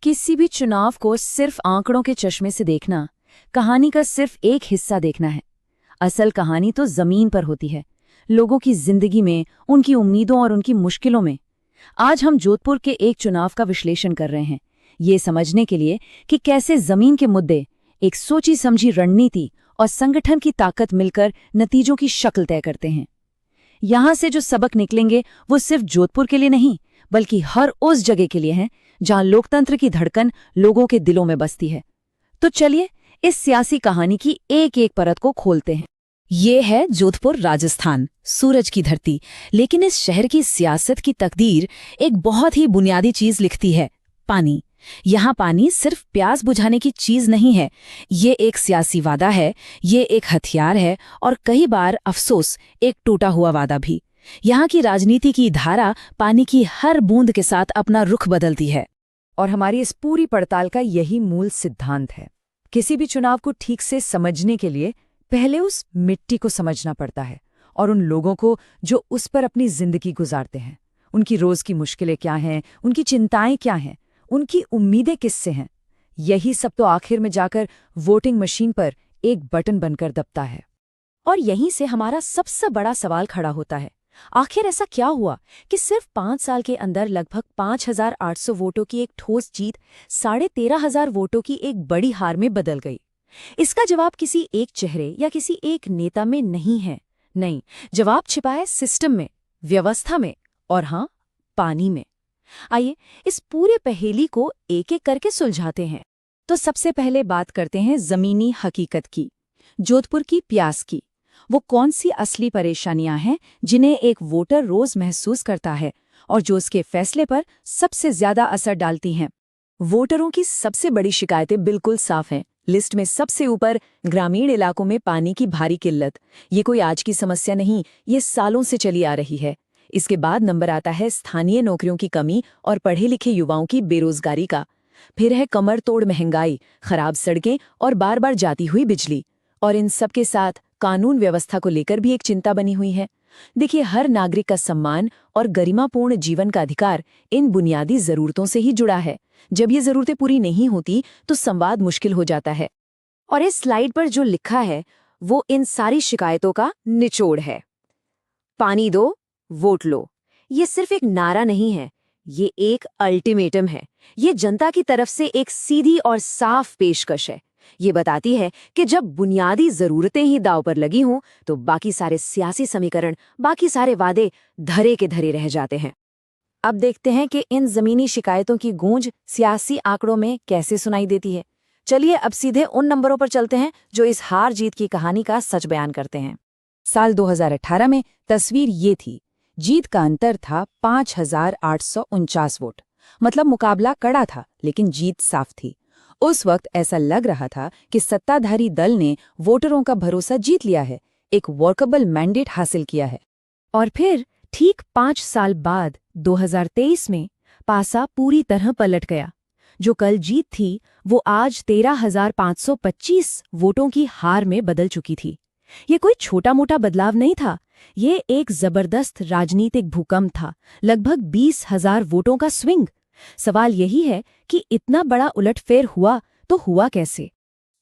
किसी भी चुनाव को सिर्फ आंकड़ों के चश्मे से देखना, कहानी का सिर्फ एक हिस्सा देखना है। असल कहानी तो जमीन पर होती है, लोगों की जिंदगी में, उनकी उम्मीदों और उनकी मुश्किलों में। आज हम जोधपुर के एक चुनाव का विश्लेषण कर रहे हैं, ये समझने के लिए कि कैसे जमीन के मुद्दे, एक सोची समझी रणनीति और संगठन की ताकत मिलकर नतीजों की शक्ल तय करते हैं। यहां से जो सबक निकलेंगे वो सिर्फ जोधपुर के लिए नहीं, बल्कि हर उस जगह के लिए हैं जहां लोकतंत्र की धड़कन लोगों के दिलों में बसती है। तो चलिए इस सियासी कहानी की एक एक परत को खोलते हैं। ये है जोधपुर, राजस्थान, सूरज की धरती। लेकिन इस शहर की सियासत की तकदीर एक बहुत ही बुनियादी चीज लिखती है, पानी। यहाँ पानी सिर्फ प्यास बुझाने की चीज नहीं है, ये एक सियासी वादा है, ये एक हथियार है और कई बार अफसोस एक टूटा हुआ वादा भी। यहाँ की राजनीति की धारा पानी की हर बूंद के साथ अपना रुख बदलती है। और हमारी इस पूरी पड़ताल का यही मूल सिद्धांत है। किसी भी चुनाव को ठीक से समझने के लिए पहले उस मिट्टी को समझना पड़ता है और उन लोगों को जो उस पर अपनी जिंदगी गुजारते हैं। उनकी रोज की मुश्किलें क्या हैं, उनकी चिंताएं क्या हैं, उनकी उम्मीदें किससे हैं। यही सब तो आखिर में जाकर वोटिंग मशीन पर एक बटन बनकर दबता है। और यहीं से हमारा सबसे बड़ा सवाल खड़ा होता है, आखिर ऐसा क्या हुआ कि सिर्फ 5 साल के अंदर लगभग 5,800 वोटों की एक ठोस जीत 13,500 वोटों की एक बड़ी हार में बदल गई। इसका जवाब किसी एक चेहरे या किसी एक नेता में नहीं है। नहीं, जवाब छिपा है सिस्टम में, व्यवस्था में और हाँ, पानी में। आइए इस पूरे पहेली को एक एक करके सुलझाते हैं। तो सबसे पहले बात करते हैं जमीनी हकीकत की, जोधपुर की प्यास की। वो कौन सी असली परेशानियां हैं जिन्हें एक वोटर रोज महसूस करता है और जो उसके फैसले पर सबसे ज्यादा असर डालती हैं। वोटरों की सबसे बड़ी शिकायतें बिल्कुल साफ हैं। लिस्ट में सबसे ऊपर ग्रामीण इलाकों में पानी की भारी किल्लत। ये कोई आज की समस्या नहीं, ये सालों से चली आ रही है। इसके बाद नंबर आता है स्थानीय नौकरियों की कमी और पढ़े लिखे युवाओं की बेरोजगारी का। फिर है कमर तोड़ महंगाई, खराब सड़कें और बार बार जाती हुई बिजली। और इन सब के साथ कानून व्यवस्था को लेकर भी एक चिंता बनी हुई है। देखिए, हर नागरिक का सम्मान और गरिमापूर्ण जीवन का अधिकार इन बुनियादी जरूरतों से ही जुड़ा है। जब ये जरूरतें पूरी नहीं होती तो संवाद मुश्किल हो जाता है। और इस स्लाइड पर जो लिखा है वो इन सारी शिकायतों का निचोड़ है। पानी दो, वोट लो। ये सिर्फ एक नारा नहीं है, ये एक अल्टीमेटम है। ये जनता की तरफ से एक सीधी और साफ पेशकश है। ये बताती है कि जब बुनियादी जरूरतें ही दांव पर लगी हों तो बाकी सारे सियासी समीकरण, बाकी सारे वादे धरे के धरे रह जाते हैं। अब देखते हैं कि इन जमीनी शिकायतों की गूंज सियासी आंकड़ों में कैसे सुनाई देती है। चलिए अब सीधे उन नंबरों पर चलते हैं जो इस हार जीत की कहानी का सच बयान करते हैं। साल 2018 में तस्वीर ये थी। जीत का अंतर था 5,849 वोट। मतलब मुकाबला कड़ा था, लेकिन जीत साफ थी। उस वक्त ऐसा लग रहा था कि सत्ताधारी दल ने वोटरों का भरोसा जीत लिया है, एक वर्केबल मैंडेट हासिल किया है। और फिर ठीक 5 साल बाद 2023 में पासा पूरी तरह पलट गया। जो कल जीत थी वो आज 13,525 वोटों की हार में बदल चुकी थी। ये कोई छोटा मोटा बदलाव नहीं था, ये एक जबरदस्त राजनीतिक भूकंप था, लगभग 20,000 वोटों का स्विंग। सवाल यही है कि इतना बड़ा उलटफेर हुआ तो हुआ कैसे।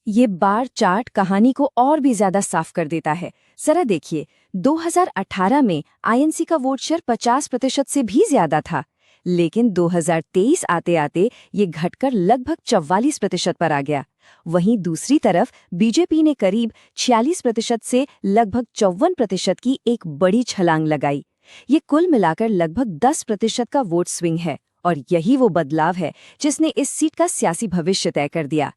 ये बार चार्ट कहानी को और भी ज्यादा साफ कर देता है। जरा देखिए, 2018 में आईएनसी का वोट शेयर 50% से भी ज्यादा था, लेकिन 2023 आते आते ये घटकर लगभग 44% पर आ गया। वहीं दूसरी तरफ बीजेपी ने करीब 46% से लगभग 54% की एक बड़ी छलांग लगाई। ये कुल मिलाकर लगभग 10% का वोट स्विंग है और यही वो बदलाव है जिसने इस सीट का सियासी भविष्य तय कर दिया।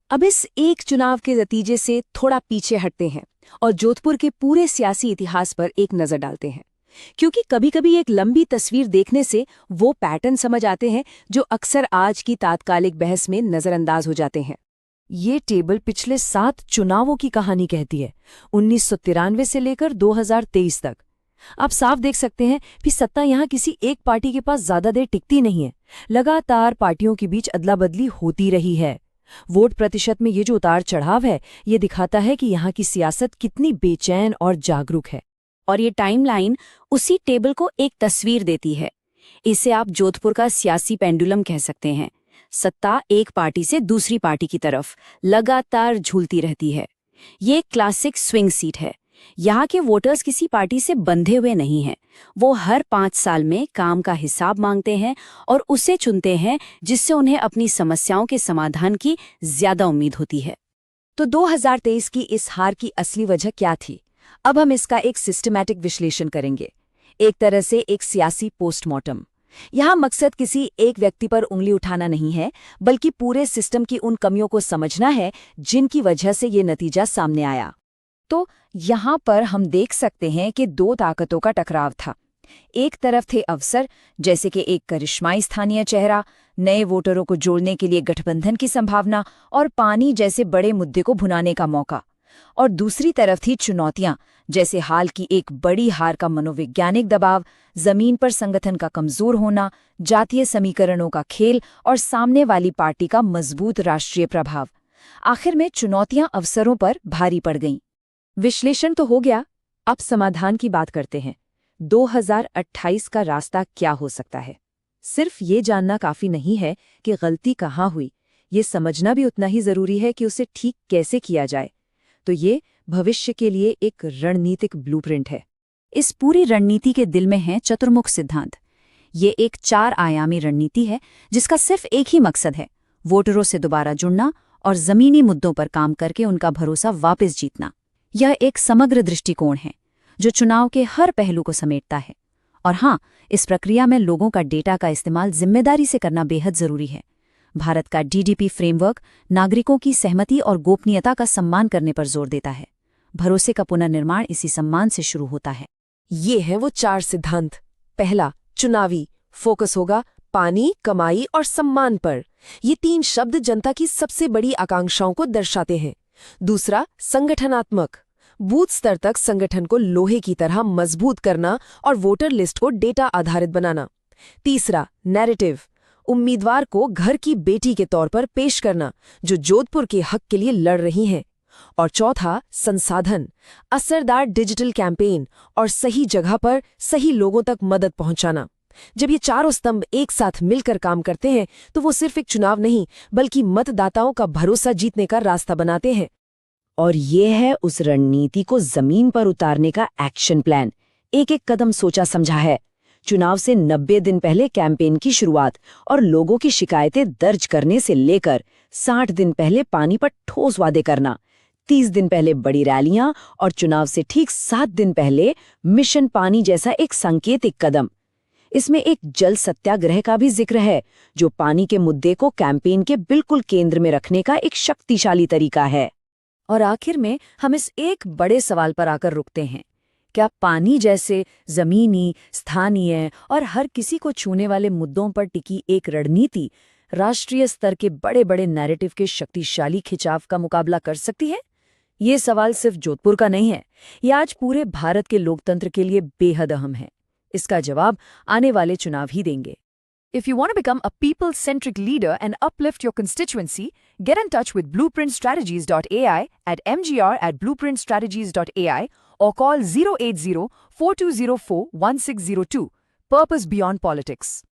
अब इस एक चुनाव के नतीजे से थोड़ा पीछे हटते हैं और जोधपुर के पूरे सियासी इतिहास पर एक नजर डालते हैं, क्योंकि कभी-कभी एक लंबी तस्वीर देखने से वो पैटर्न समझ आते हैं जो अक्सर आज की तात्कालिक बहस में नजरअंदाज हो जाते हैं। ये टेबल पिछले 7 चुनावों की कहानी कहती है, 1993 से लेकर 2023 तक। आप साफ देख सकते हैं कि सत्ता यहाँ किसी एक पार्टी के पास ज्यादा देर टिकती नहीं है। लगातार पार्टियों के बीच अदला बदली होती रही है। वोट प्रतिशत में ये जो उतार चढ़ाव है, ये दिखाता है कि यहाँ की सियासत कितनी बेचैन और जागरूक है। और ये टाइमलाइन उसी टेबल को एक तस्वीर देती है। इसे आप जोधपुर का सियासी पेंडुलम कह सकते हैं। सत्ता एक पार्टी से दूसरी पार्टी की तरफ लगातार झूलती रहती है। ये एक क्लासिक स्विंग सीट है। यहाँ के वोटर्स किसी पार्टी से बंधे हुए नहीं हैं। वो हर 5 साल में काम का हिसाब मांगते हैं और उसे चुनते हैं जिससे उन्हें अपनी समस्याओं के समाधान की ज्यादा उम्मीद होती है। तो 2023 की इस हार की असली वजह क्या थी? अब हम इसका एक सिस्टमैटिक विश्लेषण करेंगे, एक तरह से एक सियासी पोस्टमार्टम। यहाँ मकसद किसी एक व्यक्ति पर उंगली उठाना नहीं है, बल्कि पूरे सिस्टम की उन कमियों को समझना है जिनकी वजह से ये नतीजा सामने आया। तो यहाँ पर हम देख सकते हैं कि 2 ताकतों का टकराव था। एक तरफ थे अवसर, जैसे कि एक करिश्माई स्थानीय चेहरा, नए वोटरों को जोड़ने के लिए गठबंधन की संभावना और पानी जैसे बड़े मुद्दे को भुनाने का मौका। और दूसरी तरफ थी चुनौतियां, जैसे हाल की एक बड़ी हार का मनोवैज्ञानिक दबाव, जमीन पर संगठन का कमजोर होना, जातीय समीकरणों का खेल और सामने वाली पार्टी का मजबूत राष्ट्रीय प्रभाव। आखिर में चुनौतियां अवसरों पर भारी पड़ गईं। विश्लेषण तो हो गया, अब समाधान की बात करते हैं। 2028 का रास्ता क्या हो सकता है? सिर्फ ये जानना काफी नहीं है कि गलती कहाँ हुई, ये समझना भी उतना ही जरूरी है कि उसे ठीक कैसे किया जाए। तो ये भविष्य के लिए एक रणनीतिक ब्लूप्रिंट है। इस पूरी रणनीति के दिल में है चतुर्मुख सिद्धांत। ये एक 4 आयामी रणनीति है जिसका सिर्फ एक ही मकसद है, वोटरों से दोबारा जुड़ना और जमीनी मुद्दों पर काम करके उनका भरोसा वापस जीतना। यह एक समग्र दृष्टिकोण है जो चुनाव के हर पहलू को समेटता है। और हाँ, इस प्रक्रिया में लोगों का डेटा का इस्तेमाल जिम्मेदारी से करना बेहद जरूरी है। भारत का डीडीपी फ्रेमवर्क नागरिकों की सहमति और गोपनीयता का सम्मान करने पर जोर देता है। भरोसे का पुनर्निर्माण इसी सम्मान से शुरू होता है। ये हैं वो 4 सिद्धांत। पहला, चुनावी फोकस होगा पानी, कमाई और सम्मान पर। ये 3 शब्द जनता की सबसे बड़ी आकांक्षाओं को दर्शाते हैं। दूसरा, संगठनात्मक, बूथ स्तर तक संगठन को लोहे की तरह मजबूत करना और वोटर लिस्ट को डेटा आधारित बनाना। तीसरा, नैरेटिव, उम्मीदवार को घर की बेटी के तौर पर पेश करना जो जोधपुर के हक के लिए लड़ रही हैं। और चौथा, संसाधन, असरदार डिजिटल कैंपेन और सही जगह पर सही लोगों तक मदद पहुंचाना। जब ये चारों स्तंभ एक साथ मिलकर काम करते हैं तो वो सिर्फ एक चुनाव नहीं, बल्कि मतदाताओं का भरोसा जीतने का रास्ता बनाते हैं। और ये है उस रणनीति को जमीन पर उतारने का एक्शन प्लान। एक एक कदम सोचा समझा है। चुनाव से 90 दिन पहले कैंपेन की शुरुआत और लोगों की शिकायतें दर्ज करने से लेकर 60 दिन पहले पानी पर ठोस वादे करना, 30 दिन पहले बड़ी रैलियां और चुनाव से ठीक 7 दिन पहले मिशन पानी जैसा एक सांकेतिक कदम। इसमें एक जल सत्याग्रह का भी जिक्र है, जो पानी के मुद्दे को कैंपेन के बिल्कुल केंद्र में रखने का एक शक्तिशाली तरीका है। और आखिर में हम इस एक बड़े सवाल पर आकर रुकते हैं, क्या पानी जैसे जमीनी, स्थानीय और हर किसी को छूने वाले मुद्दों पर टिकी एक रणनीति राष्ट्रीय स्तर के बड़े बड़े नैरेटिव के शक्तिशाली खिंचाव का मुकाबला कर सकती है? ये सवाल सिर्फ जोधपुर का नहीं है, ये आज पूरे भारत के लोकतंत्र के लिए बेहद अहम है। इसका जवाब आने वाले चुनाव ही देंगे। If you want to become a people-centric leader and uplift your constituency, get in touch with blueprintstrategies.ai at mgr@blueprintstrategies.ai or call 080-4204-1602. Purpose Beyond Politics.